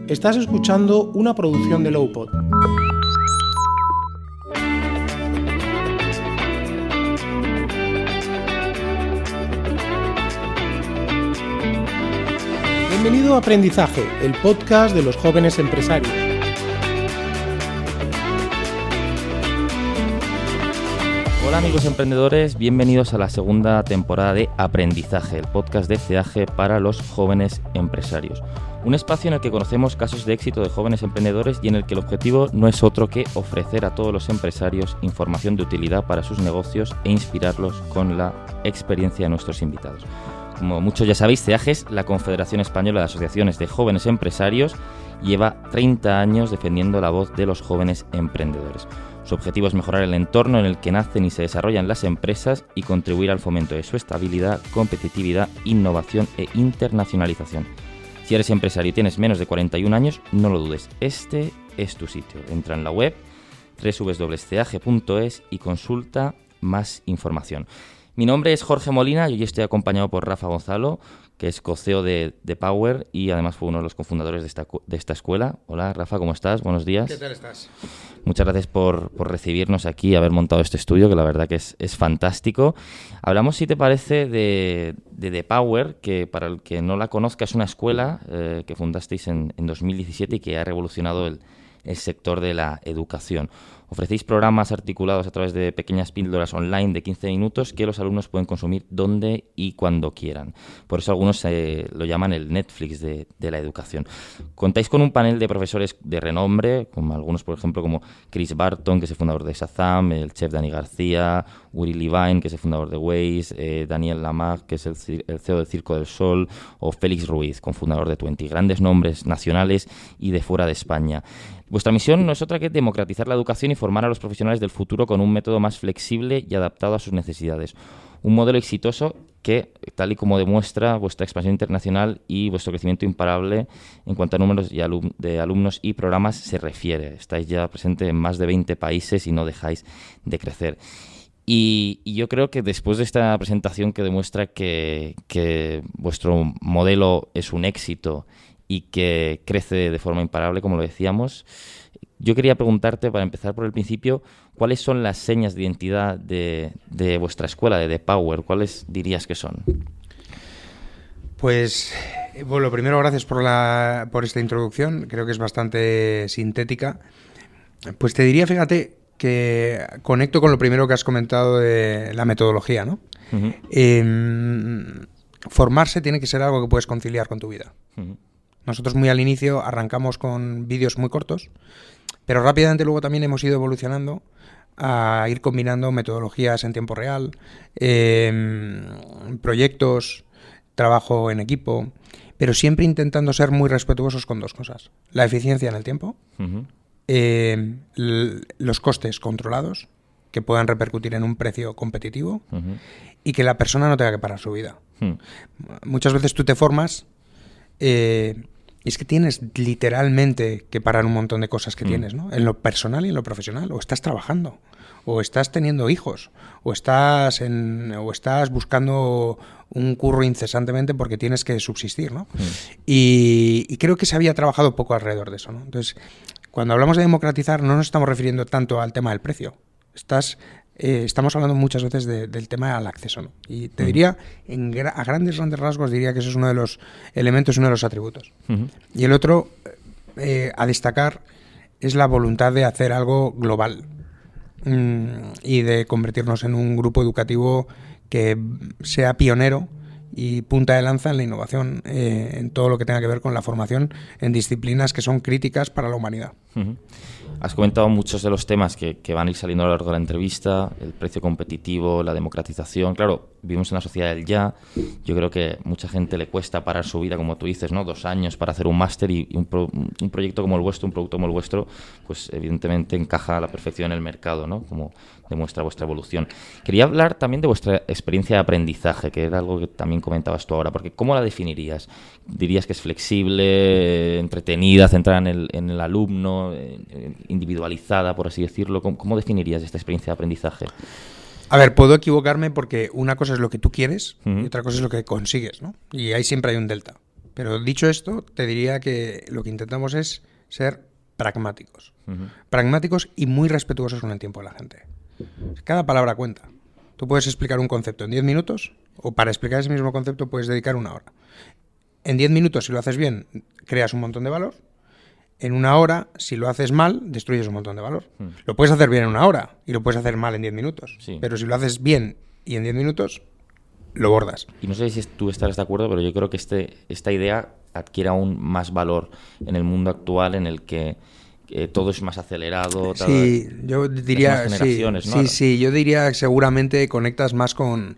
Estás escuchando una producción de Lowpod. Bienvenido a Aprendizaje, el podcast de los jóvenes empresarios. Hola amigos emprendedores, bienvenidos a la segunda temporada de Aprendizaje, el podcast de CEAGE para los jóvenes empresarios. Un espacio en el que conocemos casos de éxito de jóvenes emprendedores y en el que el objetivo no es otro que ofrecer a todos los empresarios información de utilidad para sus negocios e inspirarlos con la experiencia de nuestros invitados. Como muchos ya sabéis, CEAGE es la Confederación Española de Asociaciones de Jóvenes Empresarios y lleva 30 años defendiendo la voz de los jóvenes emprendedores. Su objetivo es mejorar el entorno en el que nacen y se desarrollan las empresas y contribuir al fomento de su estabilidad, competitividad, innovación e internacionalización. Si eres empresario y tienes menos de 41 años, no lo dudes, este es tu sitio. Entra en la web www.ceage.es y consulta más información. Mi nombre es Jorge Molina y hoy estoy acompañado por Rafa Gonzalo, que es co-CEO de Power y además fue uno de los cofundadores de esta escuela. Hola Rafa, ¿cómo estás? Buenos días. ¿Qué tal estás? Muchas gracias por recibirnos aquí y haber montado este estudio, que la verdad que es fantástico. Hablamos, si te parece, de Power, que para el que no la conozca es una escuela que fundasteis en 2017 y que ha revolucionado el sector de la educación. Ofrecéis programas articulados a través de pequeñas píldoras online de 15 minutos que los alumnos pueden consumir donde y cuando quieran. Por eso algunos lo llaman el Netflix de la educación. Contáis con un panel de profesores de renombre, como algunos, por ejemplo, como Chris Barton, que es el fundador de Shazam, el chef Dani García, Uri Levine, que es el fundador de Waze, Daniel Lamag, que es el CEO del Circo del Sol, o Félix Ruiz, cofundador de Twenty. Grandes nombres nacionales y de fuera de España. Vuestra misión no es otra que democratizar la educación y formar a los profesionales del futuro con un método más flexible y adaptado a sus necesidades. Un modelo exitoso que, tal y como demuestra vuestra expansión internacional y vuestro crecimiento imparable en cuanto a números de alumnos y programas se refiere. Estáis ya presentes en más de 20 países y no dejáis de crecer. Y yo creo que después de esta presentación que demuestra que vuestro modelo es un éxito y que crece de forma imparable, como lo decíamos, yo quería preguntarte, para empezar por el principio, ¿cuáles son las señas de identidad de vuestra escuela, de Power? ¿Cuáles dirías que son? Pues, bueno, primero gracias por esta introducción, creo que es bastante sintética. Pues te diría, fíjate, que conecto con lo primero que has comentado de la metodología, ¿no? Uh-huh. Formarse tiene que ser algo que puedes conciliar con tu vida. Uh-huh. Nosotros muy al inicio arrancamos con vídeos muy cortos, pero rápidamente luego también hemos ido evolucionando a ir combinando metodologías en tiempo real, proyectos, trabajo en equipo, pero siempre intentando ser muy respetuosos con dos cosas. La eficiencia en el tiempo, uh-huh. Los costes controlados, que puedan repercutir en un precio competitivo, uh-huh. y que la persona no tenga que parar su vida. Uh-huh. Muchas veces tú te formas y es que tienes literalmente que parar un montón de cosas que tienes, ¿no? En lo personal y en lo profesional. O estás trabajando, o estás teniendo hijos, o estás buscando un curro incesantemente porque tienes que subsistir, ¿no? Y creo que se había trabajado poco alrededor de eso, ¿no? Entonces, cuando hablamos de democratizar, no nos estamos refiriendo tanto al tema del precio. Estamos hablando muchas veces del tema del acceso, ¿no? Y te diría, a grandes rasgos, diría que eso es uno de los elementos, uno de los atributos. Uh-huh. Y el otro, a destacar, es la voluntad de hacer algo global y de convertirnos en un grupo educativo que sea pionero y punta de lanza en la innovación, en todo lo que tenga que ver con la formación en disciplinas que son críticas para la humanidad. Uh-huh. Has comentado muchos de los temas que van a ir saliendo a lo largo de la entrevista, el precio competitivo, la democratización. Claro, vivimos en la sociedad del ya. Yo creo que mucha gente le cuesta parar su vida, como tú dices, ¿no? 2 años para hacer un máster y un proyecto como el vuestro, un producto como el vuestro, pues evidentemente encaja a la perfección en el mercado, ¿no? Como demuestra vuestra evolución. Quería hablar también de vuestra experiencia de aprendizaje, que era algo que también comentabas tú ahora, porque ¿cómo la definirías? ¿Dirías que es flexible, entretenida, centrada en el alumno, individualizada, por así decirlo? ¿Cómo definirías esta experiencia de aprendizaje? A ver, puedo equivocarme porque una cosa es lo que tú quieres y otra cosa es lo que consigues, ¿no? Y ahí siempre hay un delta. Pero dicho esto, te diría que lo que intentamos es ser pragmáticos. Pragmáticos y muy respetuosos con el tiempo de la gente. Cada palabra cuenta. Tú puedes explicar un concepto en 10 minutos o para explicar ese mismo concepto puedes dedicar 1 hora. En 10 minutos, si lo haces bien, creas un montón de valor. En 1 hora, si lo haces mal, destruyes un montón de valor. Lo puedes hacer bien en 1 hora y lo puedes hacer mal en 10 minutos. Sí. Pero si lo haces bien y en 10 minutos, lo bordas. Y no sé si tú estarás de acuerdo, pero yo creo que esta idea adquiere aún más valor en el mundo actual en el que todo es más acelerado. Sí, yo diría, generaciones, ¿no? Sí, yo diría que seguramente conectas más con...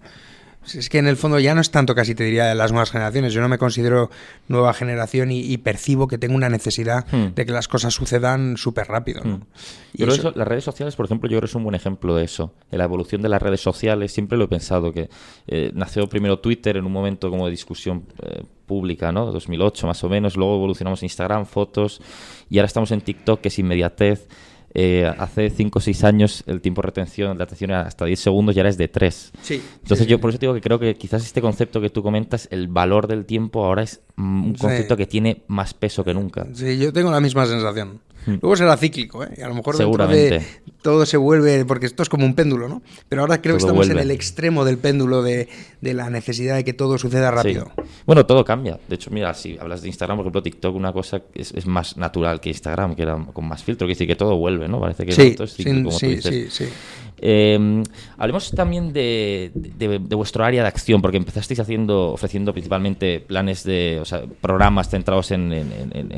Es que en el fondo ya no es tanto, casi te diría, de las nuevas generaciones. Yo no me considero nueva generación y percibo que tengo una necesidad de que las cosas sucedan súper rápido, ¿no? Yo creo que las redes sociales, por ejemplo, yo creo que es un buen ejemplo de eso. En la evolución de las redes sociales, siempre lo he pensado, que nació primero Twitter en un momento como de discusión pública, ¿no? 2008 más o menos, luego evolucionamos Instagram, fotos, y ahora estamos en TikTok, que es inmediatez. Hace 5 o 6 años el tiempo de retención, la atención era hasta 10 segundos y ahora es de 3. Sí, Entonces yo por eso digo que creo que quizás este concepto que tú comentas, el valor del tiempo, ahora es un concepto que tiene más peso que nunca. Sí, yo tengo la misma sensación. Luego será cíclico, ¿eh? Y a lo mejor seguramente todo se vuelve, porque esto es como un péndulo, ¿no? Pero ahora creo que estamos en el extremo del péndulo de la necesidad de que todo suceda rápido. Sí. Bueno, todo cambia. De hecho, mira, si hablas de Instagram, por ejemplo, TikTok, una cosa es más natural que Instagram, que era con más filtro, que decir que todo vuelve, ¿no? Parece que sí, es cíclico, como tú dices. Sí. Hablemos también de vuestro área de acción, porque empezasteis ofreciendo principalmente planes programas centrados en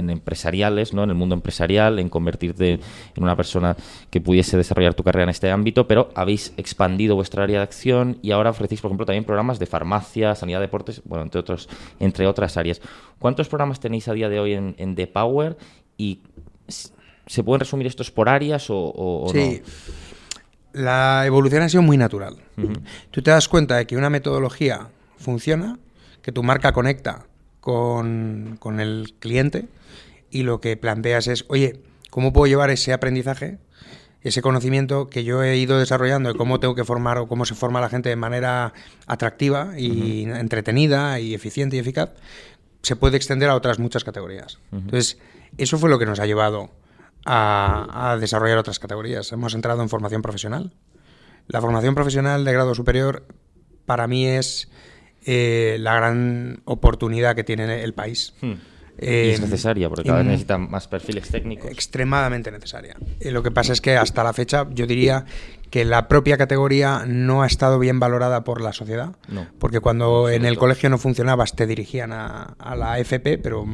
empresariales, ¿no? En el mundo empresarial, en convertirte en una persona que pudiese desarrollar tu carrera en este ámbito, pero habéis expandido vuestra área de acción y ahora ofrecéis, por ejemplo, también programas de farmacia, sanidad, deportes, bueno, entre otras áreas. ¿Cuántos programas tenéis a día de hoy en The Power y se pueden resumir estos por áreas o sí. no? La evolución ha sido muy natural. Tú te das cuenta de que una metodología funciona, que tu marca conecta con el cliente y lo que planteas es, oye, ¿cómo puedo llevar ese aprendizaje, ese conocimiento que yo he ido desarrollando de cómo tengo que formar o cómo se forma la gente de manera atractiva y entretenida y eficiente y eficaz, se puede extender a otras muchas categorías? Entonces, eso fue lo que nos ha llevado a desarrollar otras categorías. Hemos entrado en formación profesional. La formación profesional de grado superior para mí es la gran oportunidad que tiene el país. Y es necesaria, porque cada vez necesitan más perfiles técnicos. Extremadamente necesaria. Lo que pasa es que hasta la fecha yo diría que la propia categoría no ha estado bien valorada por la sociedad, porque cuando en el colegio no funcionabas te dirigían a la FP, pero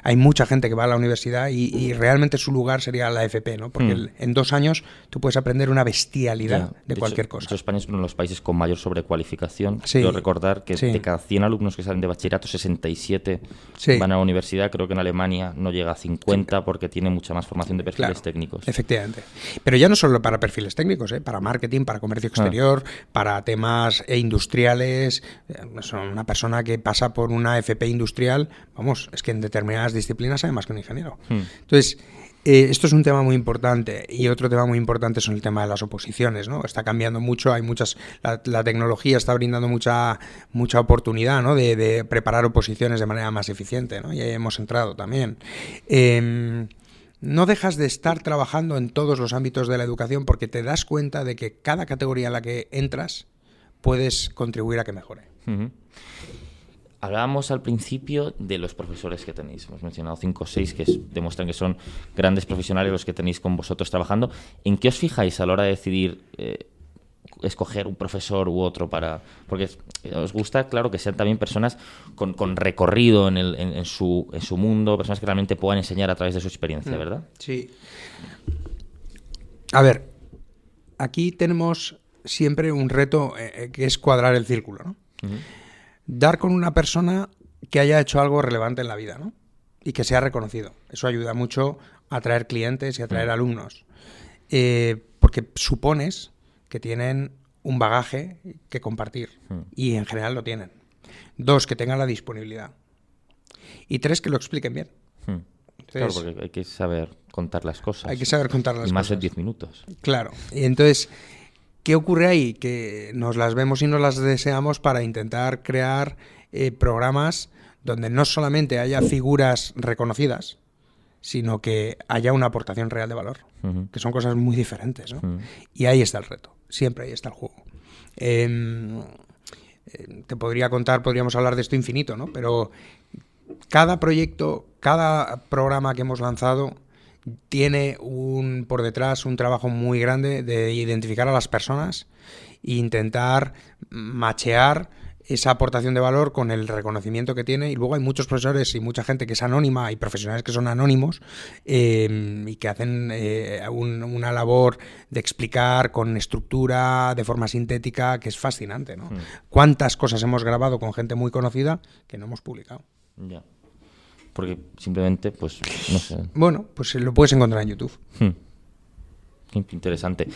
hay mucha gente que va a la universidad y realmente su lugar sería la FP, ¿no? Porque en 2 años tú puedes aprender una bestialidad de cualquier cosa. De hecho, España es uno de los países con mayor sobrecualificación. Sí. Quiero recordar que de cada 100 alumnos que salen de bachillerato, 67 van a la universidad. Creo que en Alemania no llega a 50 porque tiene mucha más formación de perfiles técnicos. Efectivamente. Pero ya no solo para perfiles técnicos, para marketing, para comercio exterior, para temas industriales. Una persona que pasa por una FP industrial, vamos, es que en determinadas disciplinas sabe más que un ingeniero. Entonces, esto es un tema muy importante. Y otro tema muy importante es el tema de las oposiciones, ¿no? Está cambiando mucho, hay muchas, la tecnología está brindando mucha oportunidad, ¿no? de preparar oposiciones de manera más eficiente, ¿no? Y ahí hemos entrado también. No dejas de estar trabajando en todos los ámbitos de la educación porque te das cuenta de que cada categoría en la que entras puedes contribuir a que mejore. Hablábamos al principio de los profesores que tenéis. Hemos mencionado 5 o 6 que demuestran que son grandes profesionales los que tenéis con vosotros trabajando. ¿En qué os fijáis a la hora de decidir escoger un profesor u otro porque os gusta, claro, que sean también personas con recorrido en su mundo, personas que realmente puedan enseñar a través de su experiencia, ¿verdad? Sí. A ver, aquí tenemos siempre un reto que es cuadrar el círculo, ¿no? Dar con una persona que haya hecho algo relevante en la vida, ¿no? Y que sea reconocido. Eso ayuda mucho a atraer clientes y a atraer alumnos. Porque supones que tienen un bagaje que compartir y en general lo tienen. 2, que tengan la disponibilidad. Y 3, que lo expliquen bien. Entonces, claro, porque hay que saber contar las cosas. Hay que saber contar las cosas. Y más de 10 minutos. Claro. Y entonces, ¿qué ocurre ahí? Que nos las vemos y nos las deseamos para intentar crear programas donde no solamente haya figuras reconocidas, sino que haya una aportación real de valor, que son cosas muy diferentes, ¿no? Y ahí está el reto, siempre ahí está el juego. Te podríamos hablar de esto infinito, ¿no? Pero cada proyecto, cada programa que hemos lanzado tiene por detrás un trabajo muy grande de identificar a las personas e intentar machear esa aportación de valor con el reconocimiento que tiene. Y luego hay muchos profesores y mucha gente que es anónima y profesionales que son anónimos y que hacen una labor de explicar con estructura, de forma sintética, que es fascinante, ¿no? ¿Cuántas cosas hemos grabado con gente muy conocida que no hemos publicado? Ya. Porque simplemente, pues, no sé. Bueno, pues lo puedes encontrar en YouTube. Interesante.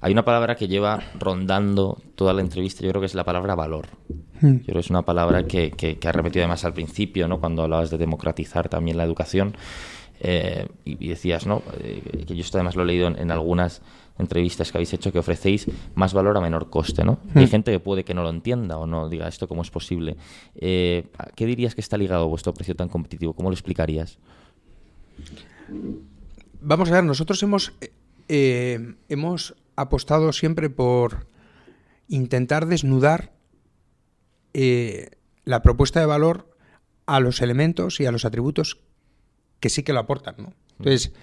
Hay una palabra que lleva rondando toda la entrevista, yo creo que es la palabra valor. Yo creo que es una palabra que has repetido además al principio, ¿no? Cuando hablabas de democratizar también la educación. Y decías, ¿no? Que yo esto además lo he leído en algunas entrevistas que habéis hecho, que ofrecéis más valor a menor coste, ¿no? Hay gente que puede que no lo entienda o no diga esto cómo es posible. ¿Qué dirías que está ligado a vuestro precio tan competitivo? ¿Cómo lo explicarías? Vamos a ver, nosotros hemos apostado siempre por intentar desnudar la propuesta de valor a los elementos y a los atributos que sí que lo aportan, ¿no? Entonces,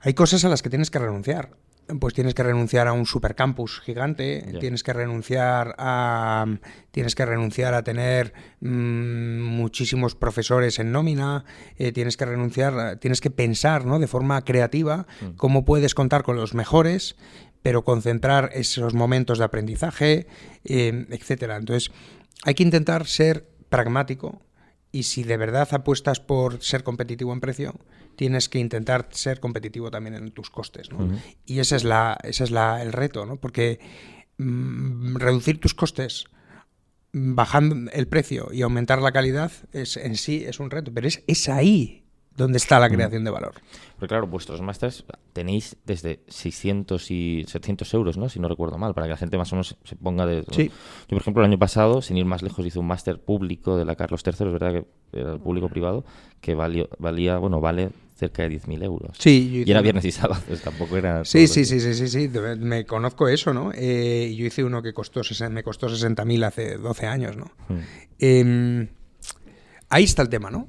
hay cosas a las que tienes que renunciar. Pues tienes que renunciar a un supercampus gigante, tienes que renunciar a tener muchísimos profesores en nómina, tienes que pensar, ¿no? De forma creativa cómo puedes contar con los mejores, pero concentrar esos momentos de aprendizaje, etcétera. Entonces, hay que intentar ser pragmático. Y si de verdad apuestas por ser competitivo en precio, tienes que intentar ser competitivo también en tus costes, ¿no? Y ese es el reto, ¿no? Porque reducir tus costes bajando el precio y aumentar la calidad en sí es un reto, pero es ahí donde está la creación de valor. Porque claro, vuestros másters tenéis desde 600 y 700 euros, ¿no? Si no recuerdo mal, para que la gente más o menos se ponga de... Sí. Yo, por ejemplo, el año pasado, sin ir más lejos, hice un máster público de la Carlos III, es verdad que era público-privado, que vale cerca de 10.000 euros. Sí, y era viernes y sábado, tampoco era... Sí, me conozco eso, ¿no? Yo hice uno que me costó 60.000 hace 12 años, ¿no? Ahí está el tema, ¿no?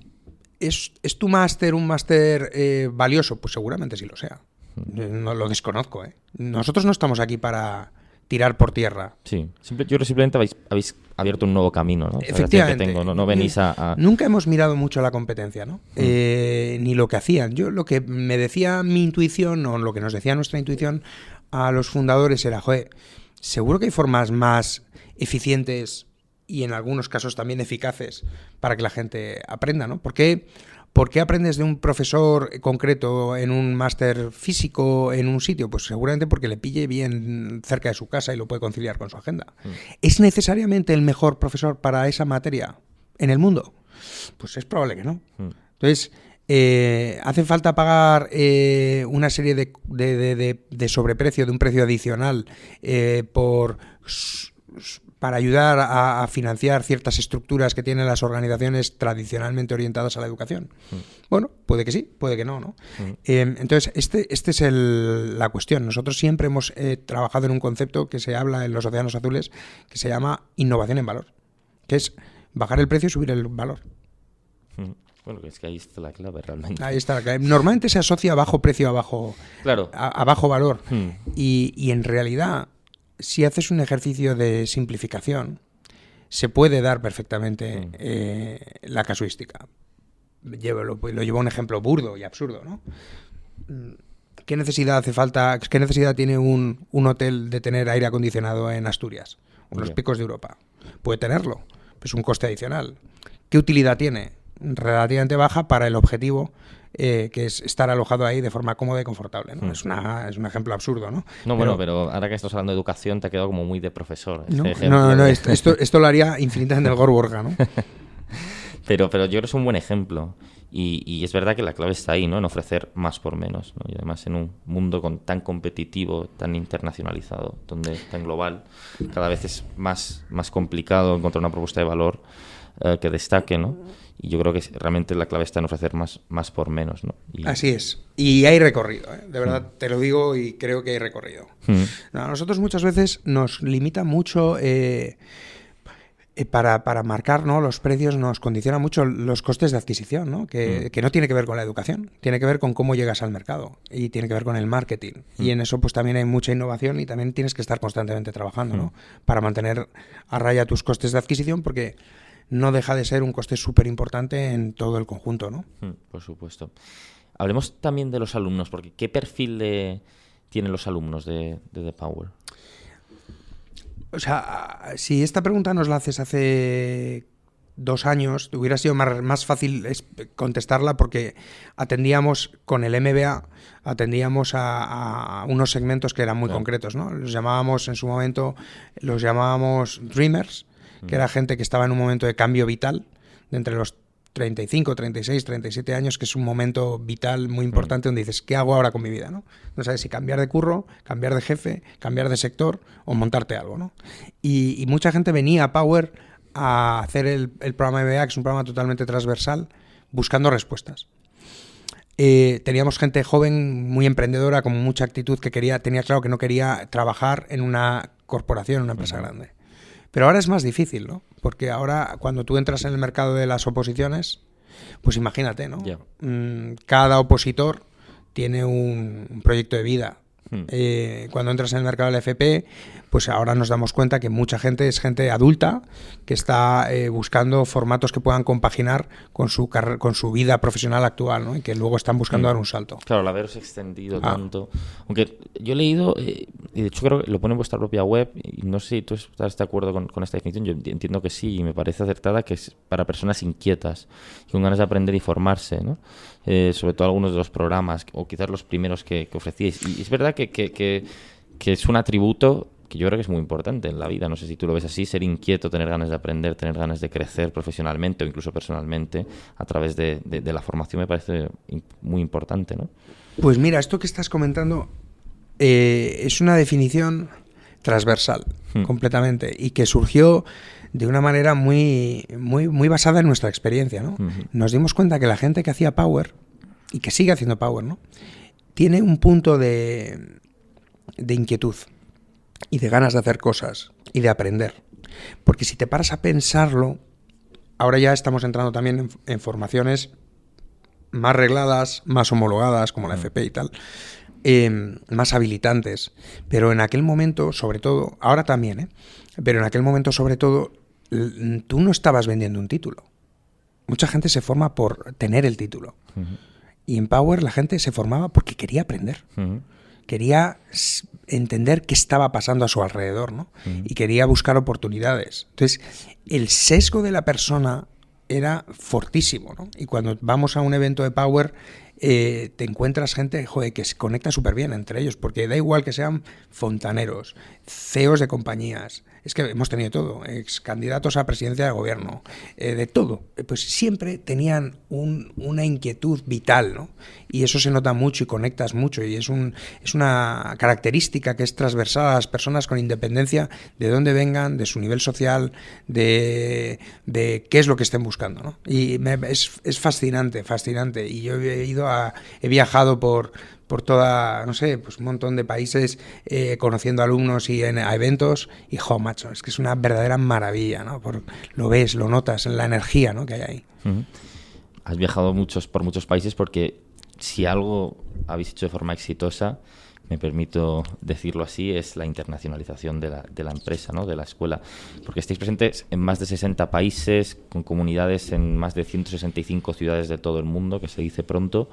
¿Es tu máster un máster valioso? Pues seguramente sí lo sea. No lo desconozco, ¿eh? Nosotros no estamos aquí para tirar por tierra. Sí, yo creo que simplemente habéis abierto un nuevo camino, ¿no? Efectivamente. No venís a... Nunca hemos mirado mucho a la competencia, ¿no? Ni lo que hacían. Yo lo que me decía mi intuición, o lo que nos decía nuestra intuición a los fundadores era, seguro que hay formas más eficientes y en algunos casos también eficaces para que la gente aprenda, ¿no? ¿Por qué aprendes de un profesor concreto en un máster físico en un sitio? Pues seguramente porque le pille bien cerca de su casa y lo puede conciliar con su agenda. ¿Es necesariamente el mejor profesor para esa materia en el mundo? Pues es probable que no. Entonces, ¿hace falta pagar una serie de sobreprecio, de un precio adicional para ayudar a financiar ciertas estructuras que tienen las organizaciones tradicionalmente orientadas a la educación? Bueno, puede que sí, puede que no, ¿no? Entonces, este es la cuestión. Nosotros siempre hemos trabajado en un concepto que se habla en los océanos azules, que se llama innovación en valor, que es bajar el precio y subir el valor. Bueno, es que ahí está la clave realmente. Ahí está la clave. Normalmente se asocia a bajo precio a bajo valor. Y en realidad, si haces un ejercicio de simplificación, se puede dar perfectamente la casuística. Lo llevo a un ejemplo burdo y absurdo, ¿no? ¿Qué necesidad tiene un hotel de tener aire acondicionado en Asturias o en los picos de Europa? Puede tenerlo, pero es un coste adicional. ¿Qué utilidad tiene? Relativamente baja para el objetivo, que es estar alojado ahí de forma cómoda y confortable, ¿no? Es un ejemplo absurdo, ¿no? Pero ahora que estás hablando de educación te ha quedado como muy de profesor. Esto lo haría infinitamente el Gorborga, ¿no? pero yo creo que es un buen ejemplo y es verdad que la clave está ahí, ¿no? En ofrecer más por menos, ¿no? Y además en un mundo tan competitivo, tan internacionalizado, tan global, cada vez es más complicado encontrar una propuesta de valor que destaque, ¿no? Y yo creo que realmente la clave está en ofrecer más por menos, ¿no? Así es. Y hay recorrido, ¿eh? De verdad, te lo digo y creo que hay recorrido. A nosotros muchas veces nos limita mucho... para marcar, ¿no?, los precios nos condiciona mucho los costes de adquisición, ¿no? Que no tiene que ver con la educación, tiene que ver con cómo llegas al mercado y tiene que ver con el marketing. Y en eso pues también hay mucha innovación y también tienes que estar constantemente trabajando, ¿no?, para mantener a raya tus costes de adquisición, porque no deja de ser un coste súper importante en todo el conjunto, ¿no? Por supuesto. Hablemos también de los alumnos, porque ¿qué perfil tienen los alumnos de The Power? O sea, si esta pregunta nos la haces hace 2 años, hubiera sido más fácil contestarla, porque atendíamos con el MBA, atendíamos a unos segmentos que eran muy concretos, ¿no? Los llamábamos en su momento, Dreamers, que era gente que estaba en un momento de cambio vital, de entre los 35, 36, 37 años, que es un momento vital muy importante donde dices, ¿qué hago ahora con mi vida?, ¿no? No sabes si cambiar de curro, cambiar de jefe, cambiar de sector o montarte algo, ¿no? Y mucha gente venía a Power a hacer el programa MBA, que es un programa totalmente transversal, buscando respuestas. Teníamos gente joven, muy emprendedora, con mucha actitud, que tenía claro que no quería trabajar en una corporación, en una empresa grande. Pero ahora es más difícil, ¿no? Porque ahora, cuando tú entras en el mercado de las oposiciones, pues imagínate, ¿no? Yeah. Cada opositor tiene un proyecto de vida. Cuando entras en el mercado del FP, pues ahora nos damos cuenta que mucha gente es gente adulta que está buscando formatos que puedan compaginar con su vida profesional actual, ¿no? Y que luego están buscando dar un salto. Claro, al haberos extendido tanto. Aunque yo he leído, y de hecho creo que lo pone en vuestra propia web, y no sé si tú estás de acuerdo con esta definición, yo entiendo que sí, y me parece acertada, que es para personas inquietas, con ganas de aprender y formarse, ¿no? Sobre todo algunos de los programas, o quizás los primeros que ofrecíais. Y es verdad que es un atributo que yo creo que es muy importante en la vida. No sé si tú lo ves así, ser inquieto, tener ganas de aprender, tener ganas de crecer profesionalmente o incluso personalmente a través de la formación, me parece muy importante, ¿no? Pues mira, esto que estás comentando es una definición transversal, completamente, y que surgió de una manera muy, muy, muy basada en nuestra experiencia, ¿no? Nos dimos cuenta que la gente que hacía Power, y que sigue haciendo Power, ¿no?, tiene un punto de inquietud y de ganas de hacer cosas y de aprender. Porque si te paras a pensarlo, ahora ya estamos entrando también en formaciones más regladas, más homologadas, como la FP y tal, más habilitantes. Pero en aquel momento, sobre todo, ahora también, pero en aquel momento, sobre todo, tú no estabas vendiendo un título. Mucha gente se forma por tener el título. Y en Power la gente se formaba porque quería aprender. Quería entender qué estaba pasando a su alrededor, ¿no? Y quería buscar oportunidades. Entonces, el sesgo de la persona era fortísimo, ¿no? Y cuando vamos a un evento de Power, te encuentras gente, joder, que se conecta súper bien entre ellos, porque da igual que sean fontaneros, CEOs de compañías, es que hemos tenido todo, ex candidatos a presidencia de gobierno, de todo, pues siempre tenían una inquietud vital, ¿no? Y eso se nota mucho y conectas mucho, y es una característica que es transversal a las personas, con independencia de dónde vengan, de su nivel social, de qué es lo que estén buscando, ¿no? Y es fascinante, y yo he viajado por toda, no sé, pues un montón de países, conociendo alumnos y a eventos, y macho, es que es una verdadera maravilla, ¿no? Lo ves, lo notas en la energía, ¿no?, que hay ahí. Has viajado por muchos países, porque si algo habéis hecho de forma exitosa, me permito decirlo así, es la internacionalización de la empresa, ¿no?, de la escuela, porque estáis presentes en más de 60 países, con comunidades en más de 165 ciudades de todo el mundo, que se dice pronto.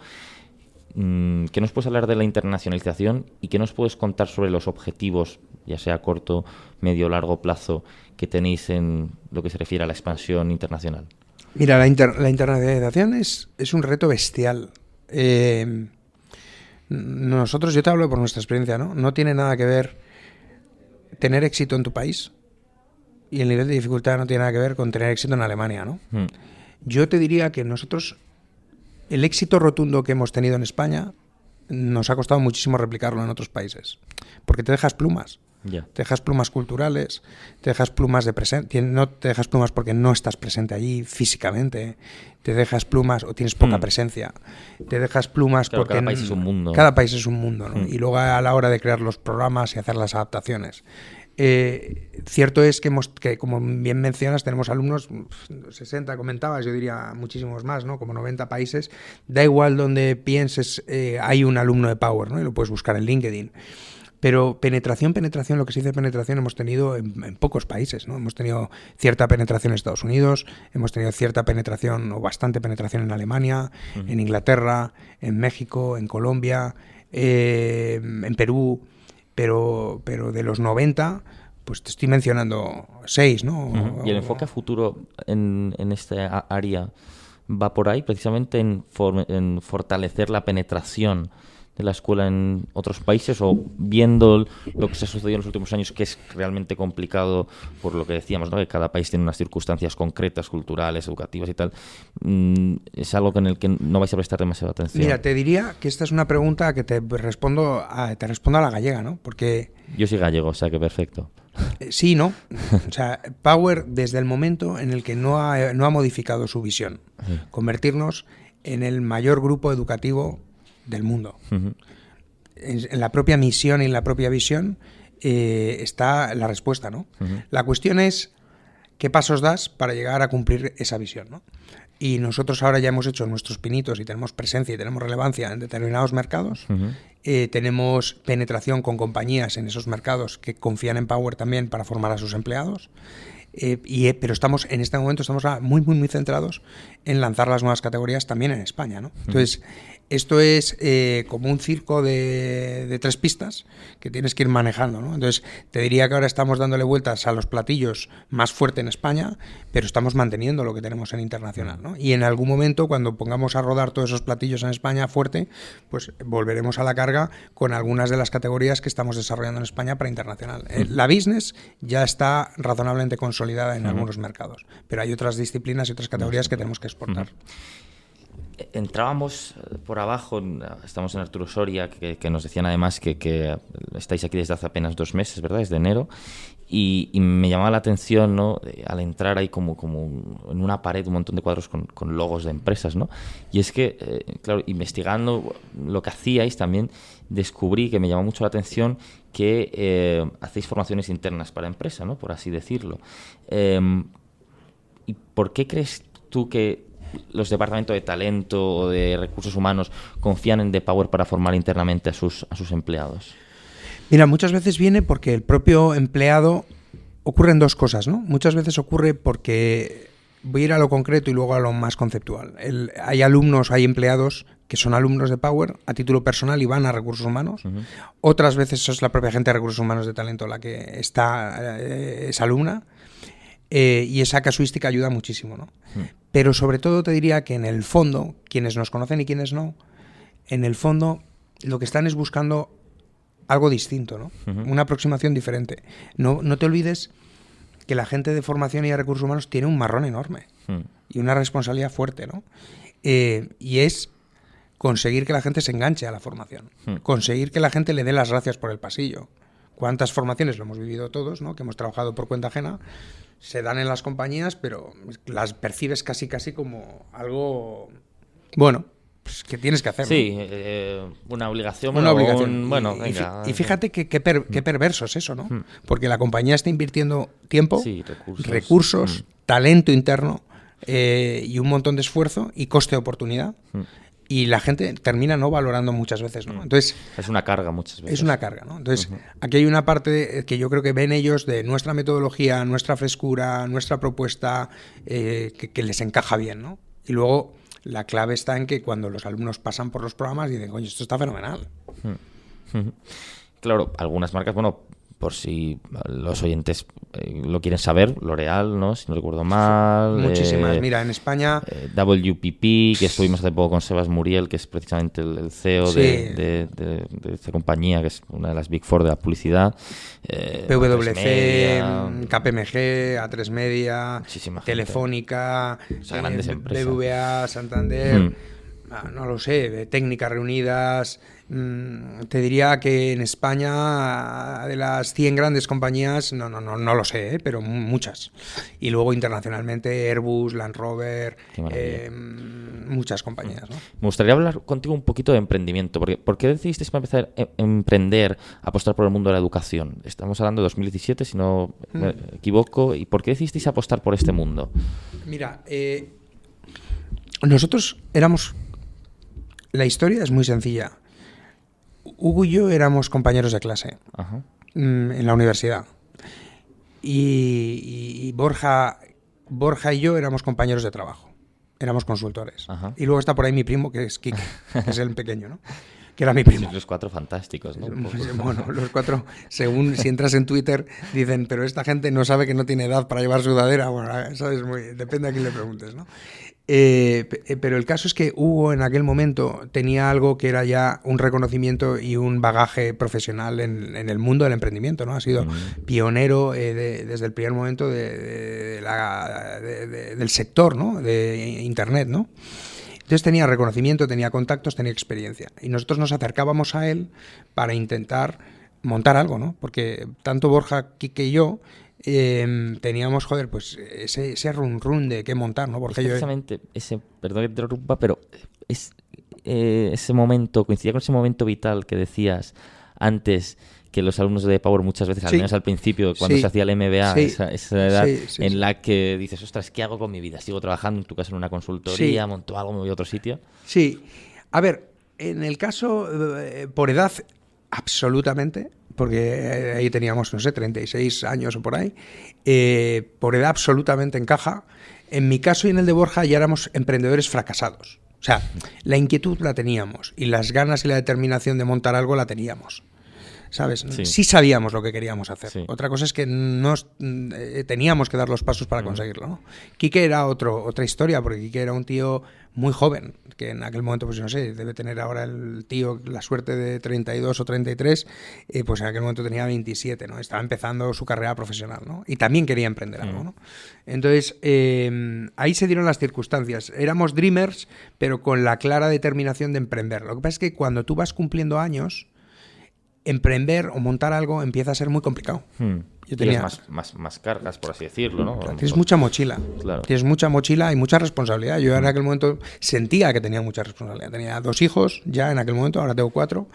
¿Qué nos puedes hablar de la internacionalización y qué nos puedes contar sobre los objetivos, ya sea a corto, medio o largo plazo, que tenéis en lo que se refiere a la expansión internacional? Mira, la internacionalización es un reto bestial. Nosotros, yo te hablo por nuestra experiencia, ¿no? No tiene nada que ver tener éxito en tu país, y el nivel de dificultad no tiene nada que ver con tener éxito en Alemania, ¿no? Yo te diría que nosotros, el éxito rotundo que hemos tenido en España, nos ha costado muchísimo replicarlo en otros países, porque te dejas plumas. Yeah. Te dejas plumas culturales, te dejas plumas de presencia, no te dejas plumas porque no estás presente allí físicamente, te dejas plumas o tienes poca presencia, te dejas plumas claro, porque... Cada país es un mundo. Cada país es un mundo, ¿no? Y luego a la hora de crear los programas y hacer las adaptaciones. Cierto es que, como bien mencionas, tenemos alumnos, 60 comentabas, yo diría muchísimos más, ¿no? Como 90 países. Da igual donde pienses, hay un alumno de Power, ¿no? Y lo puedes buscar en LinkedIn. Pero penetración, lo que se dice penetración hemos tenido en pocos países, ¿no? Hemos tenido cierta penetración en Estados Unidos, hemos tenido cierta penetración o bastante penetración en Alemania, en Inglaterra, en México, en Colombia, en Perú. Pero de los 90, pues te estoy mencionando 6, ¿no? Y el enfoque a futuro en esta área va por ahí, precisamente en fortalecer la penetración de la escuela en otros países, o viendo lo que se ha sucedido en los últimos años, que es realmente complicado por lo que decíamos, ¿no? Que cada país tiene unas circunstancias concretas, culturales, educativas y tal. Es algo en el que no vais a prestar demasiada atención. Mira, te diría que esta es una pregunta que te respondo a la gallega, ¿no? Porque... Yo soy gallego, o sea que perfecto. Sí, ¿no? O sea, Power, desde el momento en el que no ha modificado su visión, convertirnos en el mayor grupo educativo del mundo. En la propia misión y en la propia visión está la respuesta, ¿no? La cuestión es qué pasos das para llegar a cumplir esa visión, ¿no? Y nosotros ahora ya hemos hecho nuestros pinitos y tenemos presencia y tenemos relevancia en determinados mercados. Tenemos penetración con compañías en esos mercados que confían en Power también para formar a sus empleados. Pero en este momento estamos muy, muy, muy centrados en lanzar las nuevas categorías también en España, ¿no? Entonces, esto es como un circo de 3 pistas que tienes que ir manejando, ¿no? Entonces, te diría que ahora estamos dándole vueltas a los platillos más fuerte en España, pero estamos manteniendo lo que tenemos en internacional, ¿no? Y en algún momento, cuando pongamos a rodar todos esos platillos en España fuerte, pues volveremos a la carga con algunas de las categorías que estamos desarrollando en España para internacional. La business ya está razonablemente consolidada en algunos mercados, pero hay otras disciplinas y otras categorías que tenemos que exportar. Entrábamos por abajo, estamos en Arturo Soria, que nos decían además que estáis aquí desde hace apenas 2 meses, ¿verdad? Desde enero, y me llamaba la atención, ¿no? Al entrar ahí como en una pared un montón de cuadros con logos de empresas, ¿no? Y es que, claro, investigando lo que hacíais también descubrí que me llamó mucho la atención que hacéis formaciones internas para empresa, ¿no? Por así decirlo. ¿Y por qué crees tú que los departamentos de talento o de recursos humanos confían en The Power para formar internamente a sus empleados? Mira, muchas veces viene porque el propio empleado... Ocurren 2 cosas, ¿no? Muchas veces ocurre porque... Voy a ir a lo concreto y luego a lo más conceptual. Hay alumnos, hay empleados que son alumnos de Power a título personal y van a recursos humanos. Otras veces es la propia gente de recursos humanos de talento la que es alumna. Y esa casuística ayuda muchísimo, ¿no? Pero sobre todo te diría que en el fondo, quienes nos conocen y quienes no, en el fondo lo que están es buscando algo distinto, ¿no? Una aproximación diferente. No te olvides que la gente de formación y de recursos humanos tiene un marrón enorme y una responsabilidad fuerte, ¿no? Y es conseguir que la gente se enganche a la formación, conseguir que la gente le dé las gracias por el pasillo. ¿Cuántas formaciones lo hemos vivido todos, ¿no? Que hemos trabajado por cuenta ajena? Se dan en las compañías, pero las percibes casi como algo, bueno, pues que tienes que hacer, ¿no? Sí, una obligación. Una obligación. Venga. Y fíjate qué perverso es eso, ¿no? Porque la compañía está invirtiendo tiempo, sí, recursos, talento interno y un montón de esfuerzo y coste de oportunidad. Y la gente termina no valorando muchas veces, ¿no? Entonces, es una carga muchas veces. Es una carga, ¿no? Entonces, aquí hay una parte que yo creo que ven ellos de nuestra metodología, nuestra frescura, nuestra propuesta, que les encaja bien, ¿no? Y luego la clave está en que cuando los alumnos pasan por los programas dicen, coño, esto está fenomenal. Claro, algunas marcas, bueno, por si los oyentes lo quieren saber, L'Oréal, ¿no? Si no recuerdo mal. Muchísimas. Mira, en España... WPP, que estuvimos hace poco con Sebas Muriel, que es precisamente el CEO de esta compañía, que es una de las Big Four de la publicidad. PwC, KPMG, A3 Media, Telefónica, grandes empresas. BBVA, Santander... No lo sé, de técnicas reunidas. Te diría que en España, de las 100 grandes compañías, no lo sé, pero muchas. Y luego internacionalmente, Airbus, Land Rover, muchas compañías, ¿no? Me gustaría hablar contigo un poquito de emprendimiento. ¿Por qué decidisteis para empezar a emprender, a apostar por el mundo de la educación? Estamos hablando de 2017, si no me equivoco. ¿Y por qué decidisteis apostar por este mundo? Mira, nosotros éramos... La historia es muy sencilla. Hugo y yo éramos compañeros de clase. Ajá. En la universidad. Y Borja y yo éramos compañeros de trabajo. Éramos consultores. Ajá. Y luego está por ahí mi primo, que es Quique, que es el pequeño, ¿no? Que era mi primo. Los 4 fantásticos, ¿no? Bueno, los 4, según si entras en Twitter, dicen, pero esta gente no sabe que no tiene edad para llevar sudadera. Bueno, sabes, depende a quién le preguntes, ¿no? Pero el caso es que Hugo en aquel momento tenía algo que era ya un reconocimiento y un bagaje profesional en el mundo del emprendimiento, ¿no? Ha sido pionero desde el primer momento del sector, ¿no? De Internet, ¿no? Entonces tenía reconocimiento, tenía contactos, tenía experiencia. Y nosotros nos acercábamos a él para intentar montar algo, ¿no? Porque tanto Borja, Quique y yo teníamos, pues ese run de qué montar, ¿no? Porque precisamente perdón que te interrumpa, pero ese momento, coincidía con ese momento vital que decías antes, que los alumnos de Power muchas veces, al menos al principio, cuando se hacía el MBA, esa edad en la que dices, ostras, ¿qué hago con mi vida? ¿Sigo trabajando en tu caso en una consultoría? ¿Monto algo? ¿Me voy a otro sitio? Sí. A ver, en el caso, por edad, absolutamente, porque ahí teníamos, no sé, 36 años o por ahí, por edad absolutamente encaja. En mi caso y en el de Borja ya éramos emprendedores fracasados. O sea, la inquietud la teníamos y las ganas y la determinación de montar algo la teníamos. ¿Sabes? Sí sabíamos lo que queríamos hacer. Sí. Otra cosa es que teníamos que dar los pasos para conseguirlo, ¿no? Quique era otra historia, porque Quique era un tío muy joven, que en aquel momento, pues no sé, debe tener ahora el tío la suerte de 32 o 33, pues en aquel momento tenía 27, ¿no? Estaba empezando su carrera profesional, ¿no? Y también quería emprender algo, ¿no? Entonces, ahí se dieron las circunstancias. Éramos dreamers, pero con la clara determinación de emprender. Lo que pasa es que cuando tú vas cumpliendo años, emprender o montar algo empieza a ser muy complicado. Yo tenía más cargas, por así decirlo, ¿no? Claro, tienes mucha mochila. Claro. Tienes mucha mochila y mucha responsabilidad. Yo en aquel momento sentía que tenía mucha responsabilidad. Tenía 2 hijos ya en aquel momento, ahora tengo 4.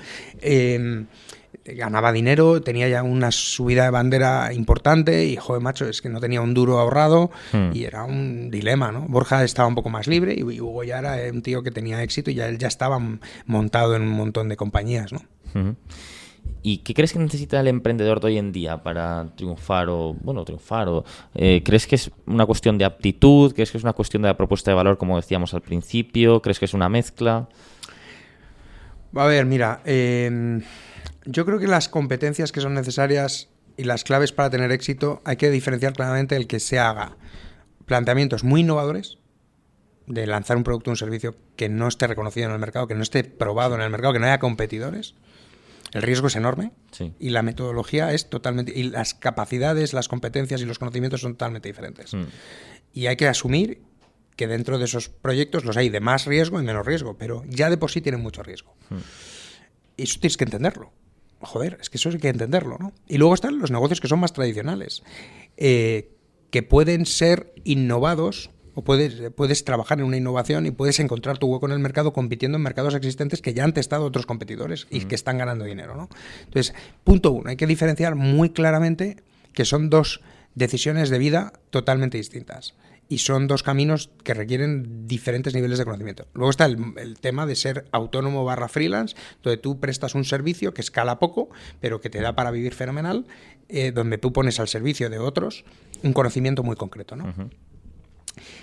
Ganaba dinero, tenía ya una subida de bandera importante y, joder, macho, es que no tenía un duro ahorrado y era un dilema, ¿no? Borja estaba un poco más libre y Hugo ya era un tío que tenía éxito y ya él ya estaba montado en un montón de compañías, ¿no? ¿Y qué crees que necesita el emprendedor de hoy en día para triunfar? ¿Crees que es una cuestión de aptitud? ¿Crees que es una cuestión de la propuesta de valor, como decíamos al principio? ¿Crees que es una mezcla? A ver, mira, yo creo que las competencias que son necesarias y las claves para tener éxito hay que diferenciar claramente el que se haga planteamientos muy innovadores, de lanzar un producto o un servicio que no esté reconocido en el mercado, que no esté probado en el mercado, que no haya competidores. El riesgo es enorme y la metodología es totalmente... Y las capacidades, las competencias y los conocimientos son totalmente diferentes. Y hay que asumir que dentro de esos proyectos los hay de más riesgo y menos riesgo, pero ya de por sí tienen mucho riesgo. Y eso tienes que entenderlo. Joder, es que eso hay que entenderlo, ¿no? Y luego están los negocios que son más tradicionales, que pueden ser innovados, o puedes trabajar en una innovación y puedes encontrar tu hueco en el mercado compitiendo en mercados existentes que ya han testado otros competidores y que están ganando dinero, ¿no? Entonces, punto 1, hay que diferenciar muy claramente que son 2 decisiones de vida totalmente distintas y son 2 caminos que requieren diferentes niveles de conocimiento. Luego está el tema de ser autónomo / freelance, donde tú prestas un servicio que escala poco, pero que te da para vivir fenomenal, donde tú pones al servicio de otros un conocimiento muy concreto, ¿no?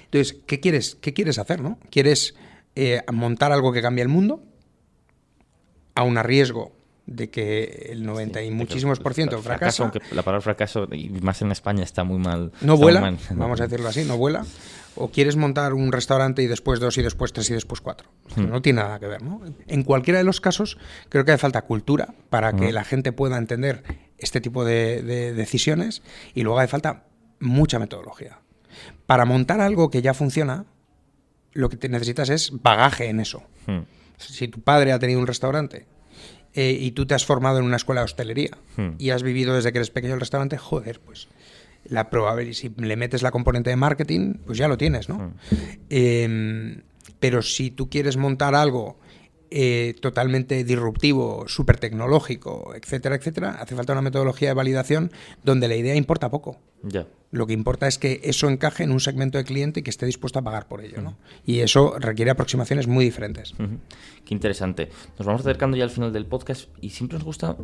Entonces, ¿qué quieres hacer, no? ¿Quieres montar algo que cambie el mundo? Aún a riesgo de que el 90 y muchísimos por ciento fracasa. Aunque la palabra fracaso, y más en España, está muy mal. No vuela, vamos a decirlo así, no vuela. O quieres montar un restaurante y después 2 y después 3 y después 4. No tiene nada que ver, ¿no? En cualquiera de los casos, creo que hace falta cultura para que la gente pueda entender este tipo de decisiones y luego hace falta mucha metodología. Para montar algo que ya funciona, lo que te necesitas es bagaje en eso. Si tu padre ha tenido un restaurante y tú te has formado en una escuela de hostelería y has vivido desde que eres pequeño el restaurante, joder, pues la probabilidad, si le metes la componente de marketing, pues ya lo tienes, ¿no? Pero si tú quieres montar algo totalmente disruptivo, súper tecnológico, etcétera, etcétera, hace falta una metodología de validación donde la idea importa poco. Ya. Lo que importa es que eso encaje en un segmento de cliente y que esté dispuesto a pagar por ello, ¿no? Y eso requiere aproximaciones muy diferentes. Qué interesante. Nos vamos acercando ya al final del podcast y siempre nos gusta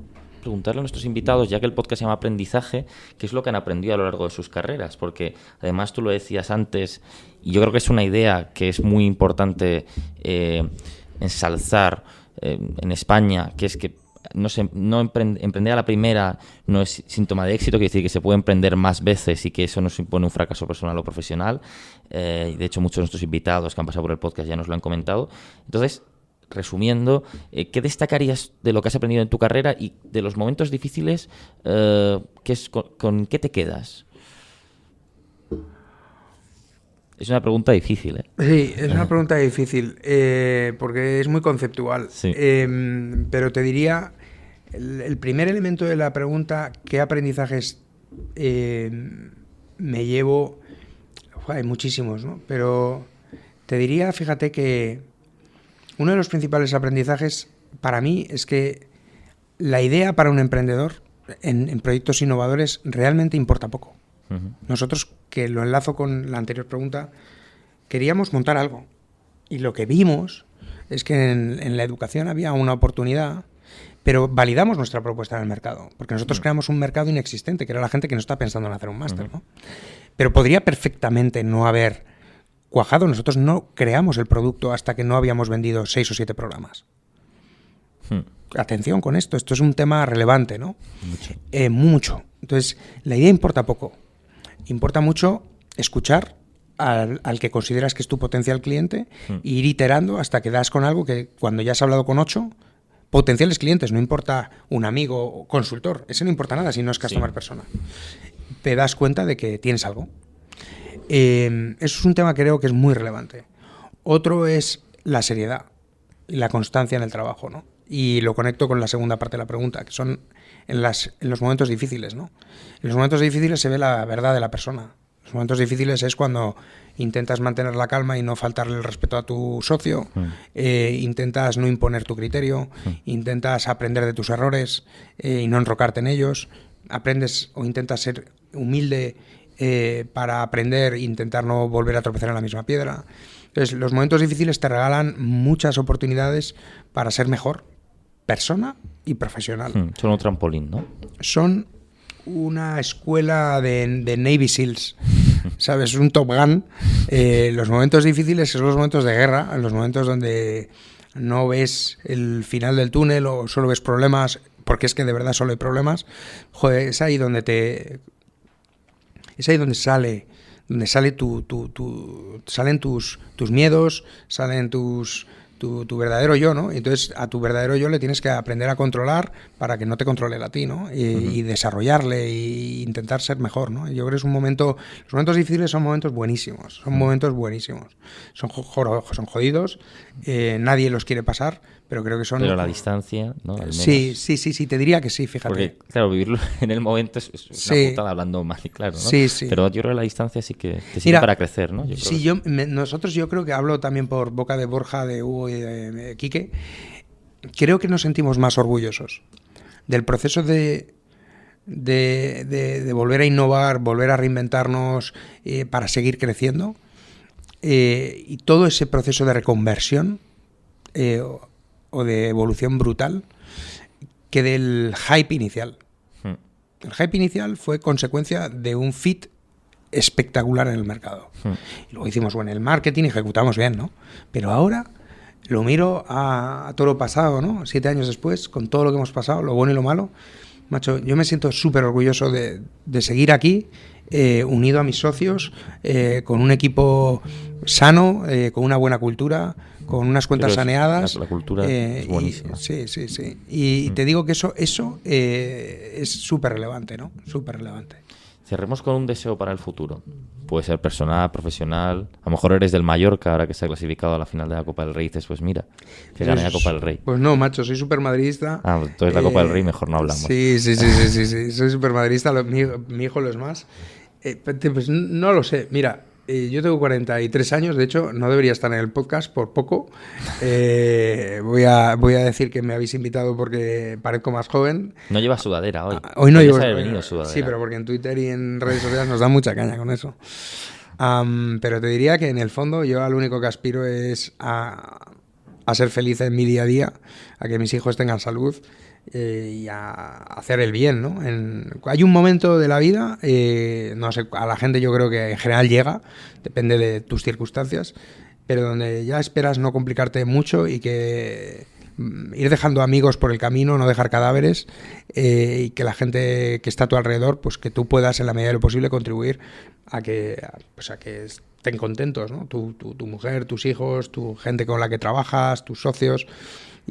preguntarle a nuestros invitados, ya que el podcast se llama Aprendizaje, qué es lo que han aprendido a lo largo de sus carreras, porque además tú lo decías antes, y yo creo que es una idea que es muy importante ensalzar en España, que es que emprender a la primera no es síntoma de éxito, quiere decir que se puede emprender más veces y que eso no supone un fracaso personal o profesional. De hecho, muchos de nuestros invitados que han pasado por el podcast ya nos lo han comentado. Entonces, resumiendo, ¿qué destacarías de lo que has aprendido en tu carrera y de los momentos difíciles? ¿Con qué te quedas? Es una pregunta difícil, ¿eh? Sí, es una pregunta difícil, porque es muy conceptual. Sí. Pero te diría, el primer elemento de la pregunta, ¿qué aprendizajes me llevo? Hay muchísimos, ¿no? Pero te diría, fíjate que uno de los principales aprendizajes para mí es que la idea para un emprendedor en proyectos innovadores realmente importa poco. Nosotros, que lo enlazo con la anterior pregunta, queríamos montar algo. Y lo que vimos es que en la educación había una oportunidad, pero validamos nuestra propuesta en el mercado. Porque nosotros creamos un mercado inexistente, que era la gente que no está pensando en hacer un máster, ¿no? Pero podría perfectamente no haber cuajado. Nosotros no creamos el producto hasta que no habíamos vendido 6 o 7 programas. Atención con esto es un tema relevante, ¿no? Mucho. Entonces, la idea importa poco. Importa mucho escuchar al que consideras que es tu potencial cliente e ir iterando hasta que das con algo que cuando ya has hablado con 8 potenciales clientes, no importa un amigo o consultor, ese no importa nada si no es customer persona, te das cuenta de que tienes algo. Eso es un tema que creo que es muy relevante. Otro es la seriedad y la constancia en el trabajo, ¿no? Y lo conecto con la segunda parte de la pregunta, que son en los momentos difíciles, ¿no? En los momentos difíciles se ve la verdad de la persona. Los momentos difíciles es cuando intentas mantener la calma y no faltarle el respeto a tu socio, intentas no imponer tu criterio, intentas aprender de tus errores y no enrocarte en ellos, aprendes o intentas ser humilde para aprender e intentar no volver a tropezar en la misma piedra. Entonces, los momentos difíciles te regalan muchas oportunidades para ser mejor persona y profesional. Son un trampolín, ¿no? Son una escuela de Navy SEALs, ¿sabes? Un Top Gun. Los momentos difíciles son los momentos de guerra, los momentos donde no ves el final del túnel o solo ves problemas, porque es que de verdad solo hay problemas. Joder, es ahí donde salen tus miedos, salen tu verdadero yo, ¿no? Entonces a tu verdadero yo le tienes que aprender a controlar para que no te controle él a ti, ¿no? Y desarrollarle e intentar ser mejor, ¿no? Yo creo que es un momento... Los momentos difíciles son momentos buenísimos, son jodidos, nadie los quiere pasar, pero creo que son... Pero a la distancia, ¿no? Al menos. Sí, te diría que sí, fíjate. Porque, claro, vivirlo en el momento es una putada hablando mal y claro, ¿no? Sí. Pero yo creo que la distancia sí que te sirve para crecer, ¿no? Yo creo que hablo también por boca de Borja, de Hugo y de Quique. Creo que nos sentimos más orgullosos del proceso de volver a innovar, volver a reinventarnos para seguir creciendo, y todo ese proceso de reconversión o de evolución brutal, que del hype inicial. El hype inicial fue consecuencia de un fit espectacular en el mercado. Y luego hicimos el marketing, ejecutamos bien, ¿no? Pero ahora lo miro a todo lo pasado, ¿no? 7 años después, con todo lo que hemos pasado, lo bueno y lo malo. Macho, yo me siento súper orgulloso de seguir aquí, unido a mis socios, con un equipo sano, con una buena cultura, con unas cuentas saneadas. La cultura es buenísima. Sí. Y te digo que eso es súper relevante, ¿no? Súper relevante. Cerremos con un deseo para el futuro. Puede ser personal, profesional. A lo mejor eres del Mallorca, ahora que se ha clasificado a la final de la Copa del Rey. Dices, pues mira, que gane la Copa del Rey. Pues no, macho, soy súper madridista. Entonces la Copa del Rey mejor no hablamos. Sí. Soy súper madridista. Mi hijo lo es más. Pues no lo sé. Mira, yo tengo 43 años. De hecho, no debería estar en el podcast por poco. Voy a decir que me habéis invitado porque parezco más joven. No llevas sudadera hoy. Hoy no llevo sudadera. Sí, pero porque en Twitter y en redes sociales nos da mucha caña con eso. Pero te diría que en el fondo yo al único que aspiro es a ser feliz en mi día a día, a que mis hijos tengan salud y a hacer el bien, ¿no? Hay un momento de la vida, no sé, a la gente yo creo que en general llega, depende de tus circunstancias, pero donde ya esperas no complicarte mucho y que ir dejando amigos por el camino, no dejar cadáveres, y que la gente que está a tu alrededor, pues que tú puedas en la medida de lo posible contribuir a que estén contentos, ¿no? Tu mujer, tus hijos, tu gente con la que trabajas, tus socios,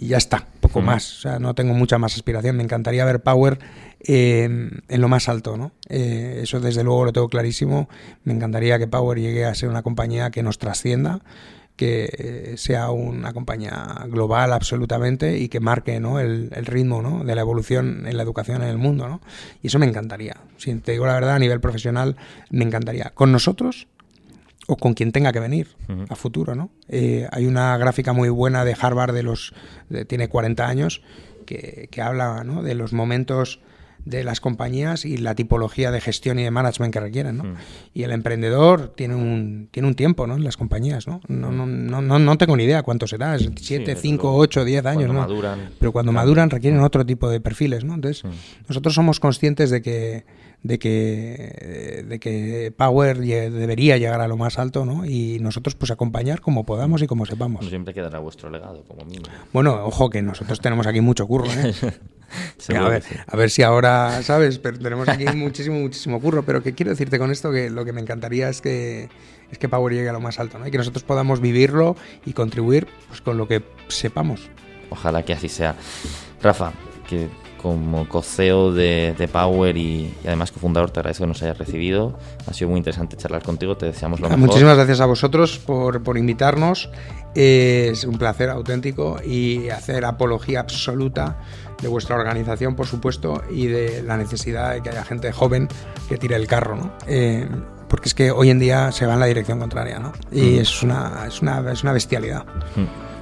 y ya está, poco más. O sea, no tengo mucha más aspiración. Me encantaría ver Power en lo más alto, ¿no? Eso desde luego lo tengo clarísimo. Me encantaría que Power llegue a ser una compañía que nos trascienda, que sea una compañía global absolutamente y que marque, ¿no?, el ritmo, ¿no?, de la evolución en la educación en el mundo, ¿no? Y eso me encantaría. Si te digo la verdad, a nivel profesional, me encantaría. Con nosotros o con quien tenga que venir a futuro, ¿no? Hay una gráfica muy buena de Harvard tiene 40 años que habla, ¿no?, de los momentos de las compañías y la tipología de gestión y de management que requieren, ¿no? Y el emprendedor tiene un tiempo, ¿no?, en las compañías, ¿no? No tengo ni idea cuánto será, 7, 5, 8, 10 años, ¿no? Maduran, pero cuando maduran requieren otro tipo de perfiles, ¿no? Entonces, nosotros somos conscientes de que Power debería llegar a lo más alto, ¿no? Y nosotros pues acompañar como podamos y como sepamos. Bueno, siempre quedará vuestro legado, como mínimo. Bueno, ojo que nosotros tenemos aquí mucho curro, ¿eh? A ver si ahora, ¿sabes? Pero tenemos aquí muchísimo curro, pero que quiero decirte con esto que lo que me encantaría es que Power llegue a lo más alto, ¿no? Y que nosotros podamos vivirlo y contribuir pues con lo que sepamos. Ojalá que así sea. Rafa, que como co-CEO de Power y además cofundador, te agradezco que nos hayas recibido. Ha sido muy interesante charlar contigo, te deseamos lo mejor. Muchísimas gracias a vosotros por invitarnos. Es un placer auténtico y hacer apología absoluta de vuestra organización, por supuesto, y de la necesidad de que haya gente joven que tire el carro, ¿no? Porque es que hoy en día se va en la dirección contraria, ¿no? Y es una bestialidad.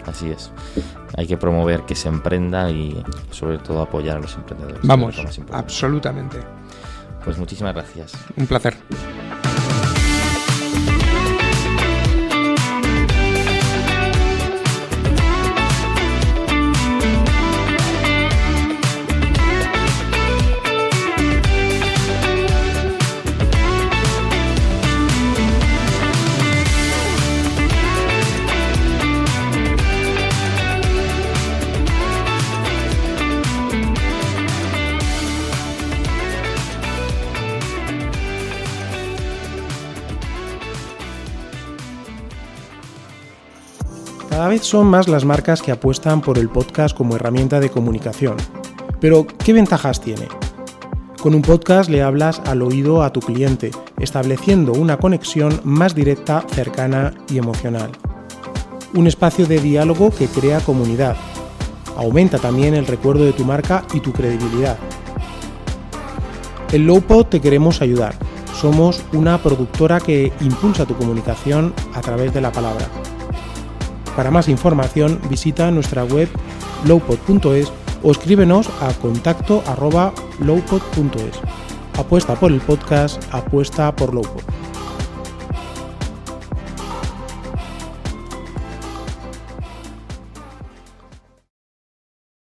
Así es. Hay que promover que se emprenda y sobre todo apoyar a los emprendedores. Vamos, absolutamente. Pues muchísimas gracias. Un placer. Cada vez son más las marcas que apuestan por el podcast como herramienta de comunicación. Pero, ¿qué ventajas tiene? Con un podcast le hablas al oído a tu cliente, estableciendo una conexión más directa, cercana y emocional. Un espacio de diálogo que crea comunidad. Aumenta también el recuerdo de tu marca y tu credibilidad. En Lowpod te queremos ayudar. Somos una productora que impulsa tu comunicación a través de la palabra. Para más información visita nuestra web lowpod.es o escríbenos a contacto@lowpod.es. Apuesta por el podcast, apuesta por Lowpod.